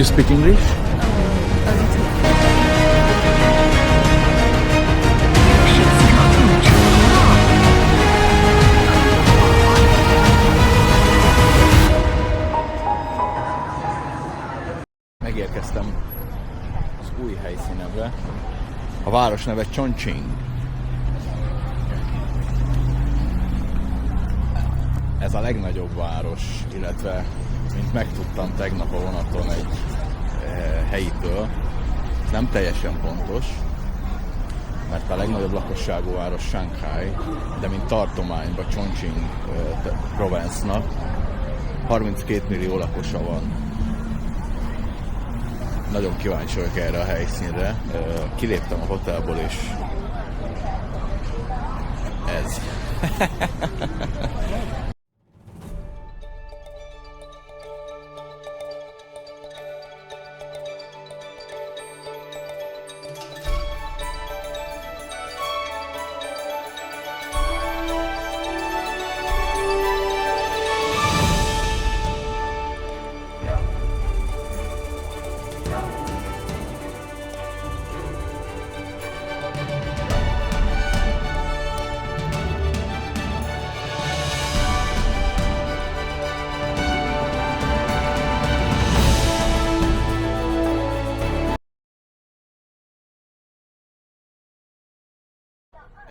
You speak English? A little. Megérkeztem az új helyszínemre. A város neve Chongqing. Ez a legnagyobb város, illetve mint megtudtam tegnap a vonaton egy helyitől, nem teljesen pontos, mert a legnagyobb lakosságú város Shanghai, de mint tartományban Chongqing province-nak 32 millió lakosa van. Nagyon kíváncsi vagyok erre a helyszínre. Kiléptem a hotelból, és ez.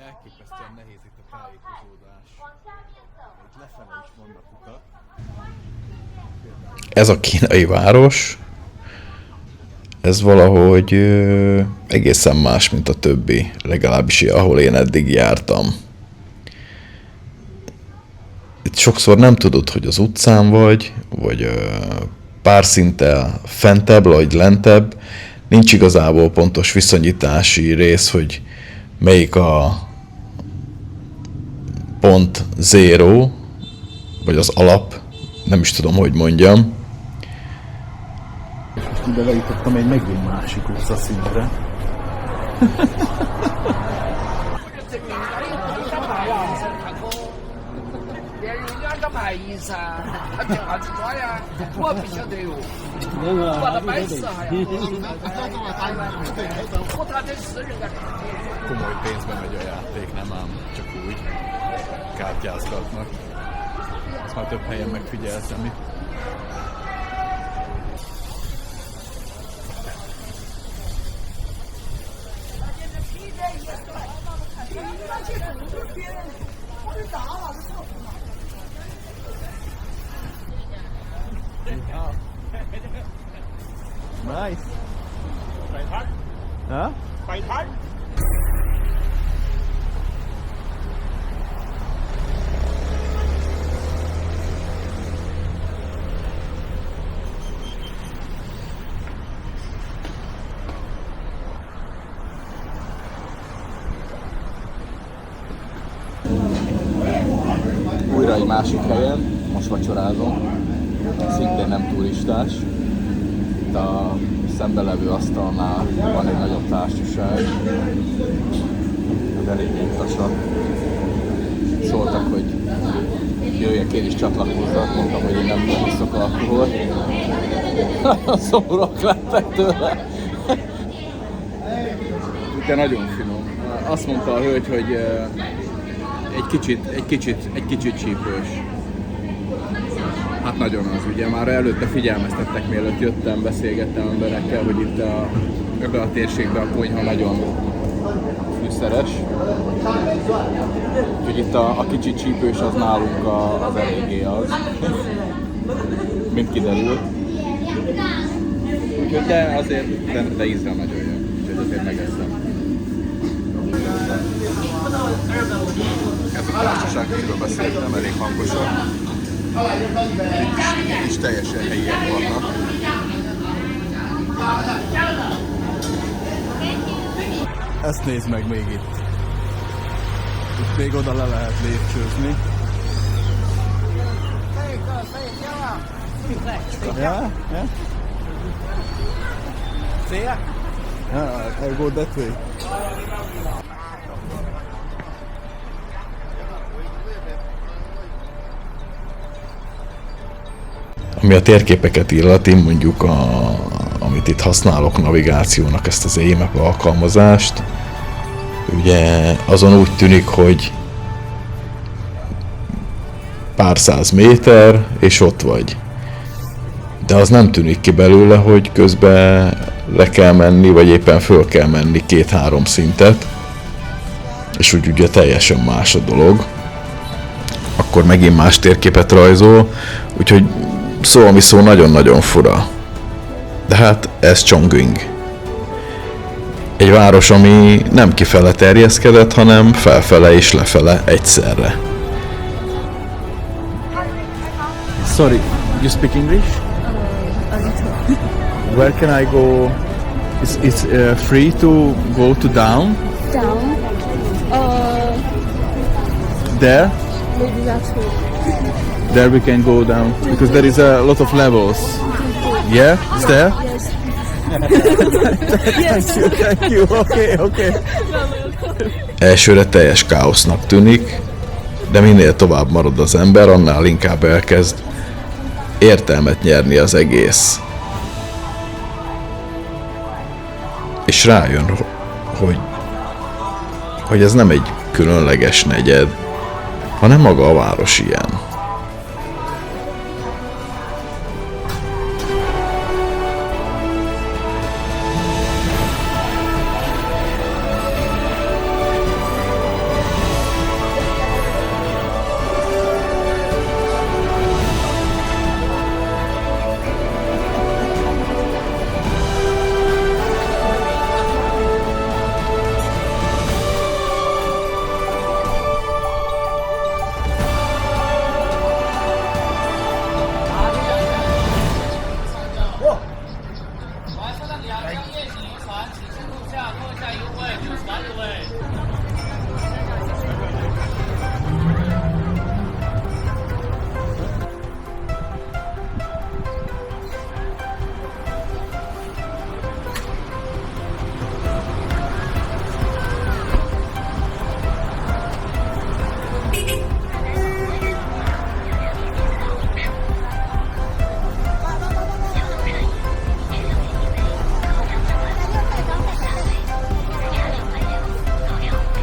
Elképesztően nehéz itt a tájékozódás. Itt lefele is vannak utak. Ez a kínai város, ez valahogy egészen más, mint a többi, legalábbis ahol én eddig jártam. Itt sokszor nem tudod, hogy az utcán vagy pár szinttel fentebb vagy lentebb. Nincs igazából pontos viszonyítási rész, hogy melyik a pont zero, vagy az alap, nem is tudom, hogy mondjam. És most ide lejutottam egy megint másik utcaszintre. Komoly pénzbe megy a játék, nem ám csak úgy kártyázgatnak. Ezt már több helyen megfigyeltem itt. Nice. Huh? Újra egy másik helyen, most vacsorázom, szintén nem turistás. Itt a szembe levő asztalnál van egy nagyobb társaság, ez elég utasak. Szóltak, hogy jöjjek én is csatlakozzak, mondtam, hogy én nem iszok alkoholt. Nagyon szomorúak lettek tőle. De nagyon finom. Azt mondta a hölgy, hogy egy kicsit csípős. Hát nagyon az, ugye már előtte figyelmeztettek, mielőtt jöttem, beszélgettem emberekkel, hogy itt ebben a térségben a konyha nagyon fűszeres. Úgyhogy itt a kicsit csípős az nálunk az eléggé az, mint kiderült. Úgyhogy de azért, de ízre nagyon jó, úgyhogy azért megeszem. Ez a társaság, amiről beszéltem, elég hangosan. Itt is teljesen helyiek vannak. Ezt nézd meg még itt. Itt még oda le lehet lépcsőzni. Yeah? Yeah? Yeah, I go that way. Ami a térképeket illeti, mondjuk a amit itt használok navigációnak, ezt az AMAP alkalmazást, ugye azon úgy tűnik, hogy pár száz méter, és ott vagy. De az nem tűnik ki belőle, hogy közben le kell menni, vagy éppen föl kell menni 2-3 szintet, és úgy ugye teljesen más a dolog. Akkor megint más térképet rajzol, úgyhogy szó ami szó nagyon-nagyon fura. De hát ez Chongqing. Egy város, ami nem kifele terjeszkedett, hanem felfele és lefele egyszerre. Sorry, you speak English? A little. Where can I go? It's free to go to down? Down. There? Maybe that's way. There we can go down because there is a lot of levels. Yeah, it's there. Yes. Thank you. Okay. Elsőre teljes káosznak tűnik, de minél tovább marad az ember, annál inkább elkezd értelmet nyerni az egész. És rájön, hogy ez nem egy különleges negyed, hanem maga a város ilyen.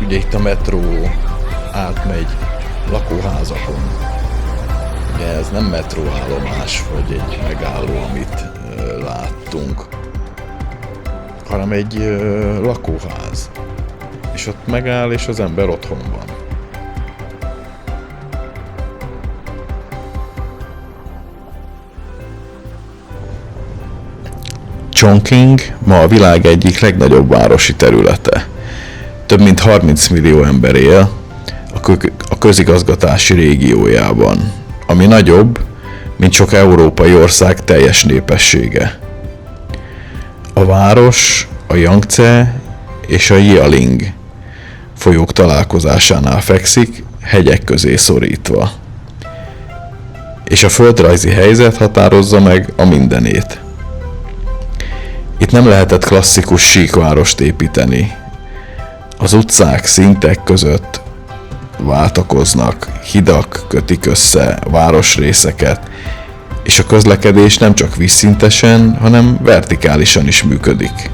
Ugye itt a metró átmegy lakóházakon. Ugye ez nem metróállomás, vagy egy megálló, amit láttunk, hanem egy lakóház. És ott megáll, és az ember otthon van. Chongqing ma a világ egyik legnagyobb városi területe. Több mint 30 millió ember él a közigazgatási régiójában, ami nagyobb, mint sok európai ország teljes népessége. A város a Yangtze és a Jialing folyók találkozásánál fekszik, hegyek közé szorítva. És a földrajzi helyzet határozza meg a mindenét. Itt nem lehetett klasszikus síkvárost építeni. Az utcák szintek között váltakoznak, hidak kötik össze városrészeket, és a közlekedés nem csak vízszintesen, hanem vertikálisan is működik.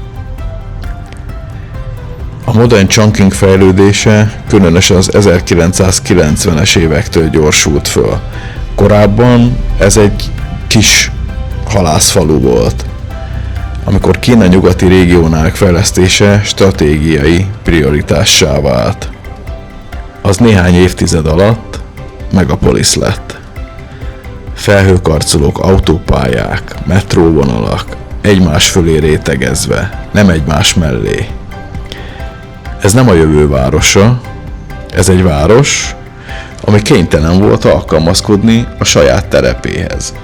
A modern Chongqing fejlődése különösen az 1990-es évektől gyorsult föl. Korábban ez egy kis halászfalu volt, amikor Kína nyugati régiónának fejlesztése stratégiai prioritássá vált. Az néhány évtized alatt megapolisz lett. Felhőkarcolók, autópályák, metróvonalak, egymás fölé rétegezve, nem egymás mellé. Ez nem a jövő városa, ez egy város, ami kénytelen volt alkalmazkodni a saját terepéhez.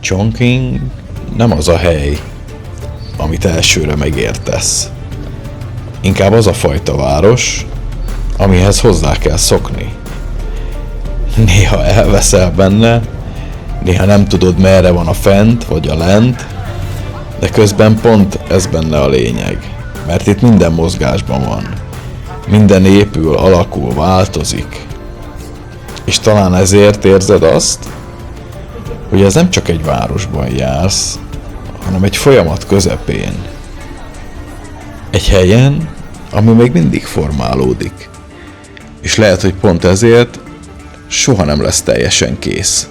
Chongqing nem az a hely, amit elsőre megértesz. Inkább az a fajta város, amihez hozzá kell szokni. Néha elveszel benne, néha nem tudod, merre van a fent vagy a lent, de közben pont ez benne a lényeg, mert itt minden mozgásban van. Minden épül, alakul, változik. És talán ezért érzed azt, hogy ez nem csak egy városban jársz, hanem egy folyamat közepén. Egy helyen, ami még mindig formálódik. És lehet, hogy pont ezért soha nem lesz teljesen kész.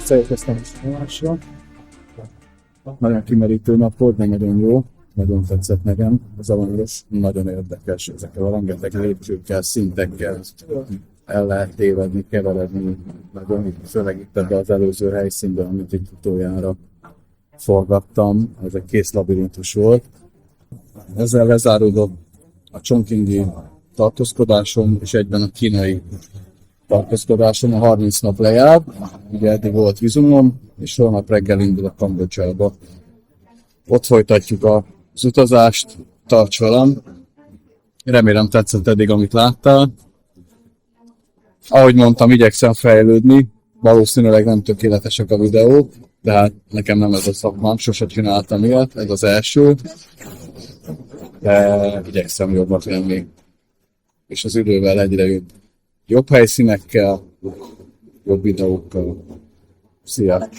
Visszaérkeztem a szólásra. Nagyon kimerítő nap volt, de nagyon jó. Nagyon tetszett nekem. Ez a város nagyon érdekes. Ezekkel a rengeteg lépcsőkkel, szintekkel el lehet tévedni, keveredni. Nagyon, főleg itt ebben az előző helyszínben, amit itt utoljára forgattam. Ez egy kész labirintus volt. Ezzel lezáródott a chongqingi tartózkodásom, és egyben a kínai tartózkodásom, a 30 nap lejárt, ugye eddig volt vízumom, és holnap reggel indulok Kambodzsába. Ott folytatjuk az utazást, tarts velem! Remélem tetszett eddig, amit láttál. Ahogy mondtam, igyekszem fejlődni, valószínűleg nem tökéletesek a videók, de hát nekem nem ez a szakmám, sose csináltam ilyet, ez az első. De igyekszem jobbat lenni. és az idővel egyre jobb helyszínekkel, jobb videókkal. Szia!